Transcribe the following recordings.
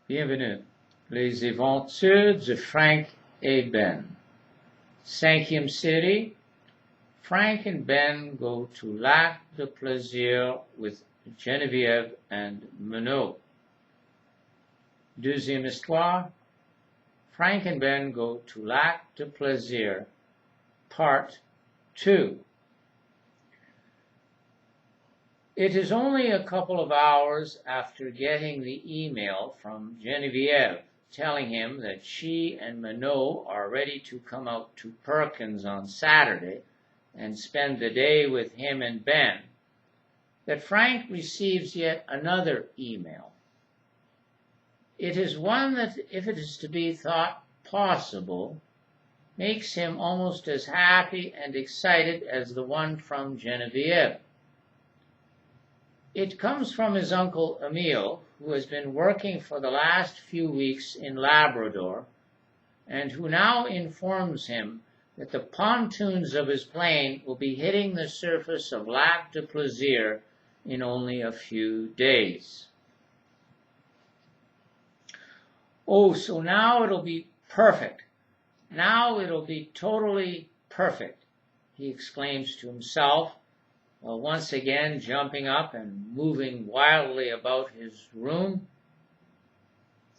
Bienvenue. Les aventures de Frank et Ben. 5e série. Frank and Ben go to Lac de Plaisir with Geneviève and Menot. 2e histoire. Frank and Ben go to Lac de Plaisir. Part 2. It is only a couple of hours after getting the email from Geneviève telling him that she and Menot are ready to come out to Perkins on Saturday and spend the day with him and Ben, that Frank receives yet another email. It is one that, if it is to be thought possible, makes him almost as happy and excited as the one from Geneviève. It comes from his uncle Emile, who has been working for the last few weeks in Labrador, and who now informs him that the pontoons of his plane will be hitting the surface of Lac de Plaisir in only a few days. Oh, so now it'll be perfect. Now it'll be totally perfect, he exclaims to himself, while once again jumping up and moving wildly about his room.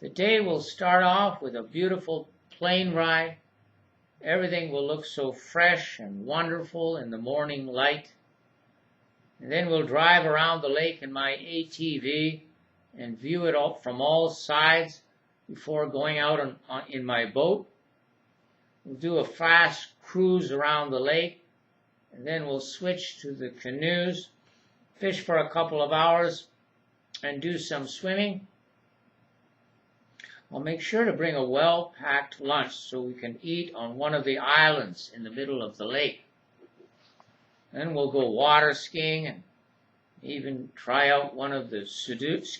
The day will start off with a beautiful plane ride. Everything will look so fresh and wonderful in the morning light. And then we'll drive around the lake in my ATV and view it all from all sides before going out in my boat. We'll do a fast cruise around the lake, and then we'll switch to the canoes, fish for a couple of hours, and do some swimming. I'll make sure to bring a well-packed lunch so we can eat on one of the islands in the middle of the lake. Then we'll go water skiing and even try out one of the sea-doos.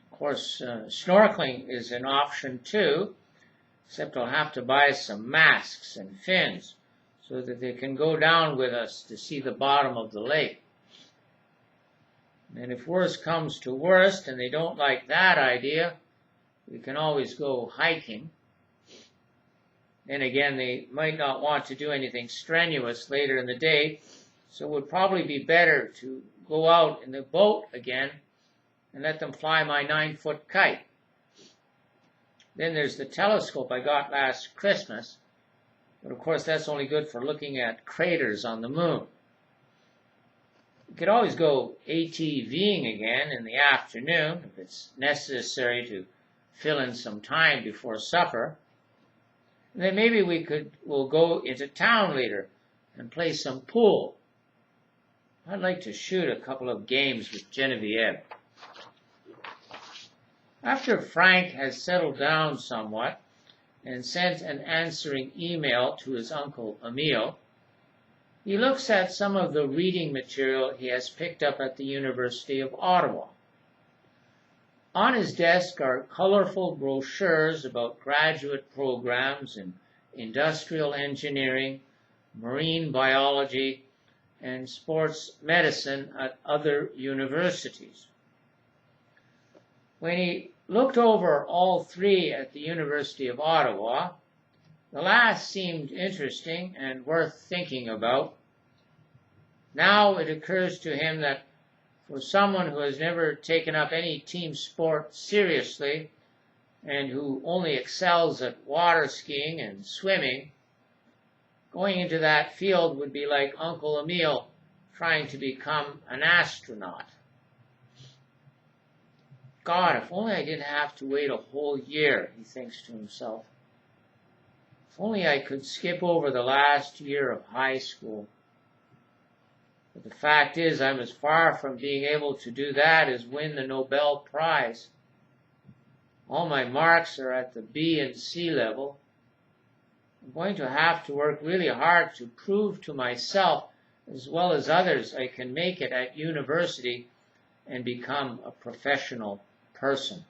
Of course, snorkeling is an option too, except I'll have to buy some masks and fins so that they can go down with us to see the bottom of the lake. And if worst comes to worst and they don't like that idea, we can always go hiking. Then again, they might not want to do anything strenuous later in the day, so it would probably be better to go out in the boat again and let them fly my 9-foot kite. Then there's the telescope I got last Christmas, but of course that's only good for looking at craters on the moon. We could always go ATVing again in the afternoon if it's necessary to fill in some time before supper. And then maybe we'll go into town later and play some pool. I'd like to shoot a couple of games with Geneviève. After Frank has settled down somewhat and sent an answering email to his uncle Emile, he looks at some of the reading material he has picked up at the University of Ottawa. On his desk are colorful brochures about graduate programs in industrial engineering, marine biology, and sports medicine at other universities. When he looked over all three at the University of Ottawa, the last seemed interesting and worth thinking about. Now it occurs to him that for someone who has never taken up any team sport seriously and who only excels at water skiing and swimming, going into that field would be like Uncle Emile trying to become an astronaut. God, if only I didn't have to wait a whole year, he thinks to himself. If only I could skip over the last year of high school. But the fact is, I'm as far from being able to do that as win the Nobel Prize. All my marks are at the B and C level. I'm going to have to work really hard to prove to myself, as well as others, I can make it at university and become a professional person.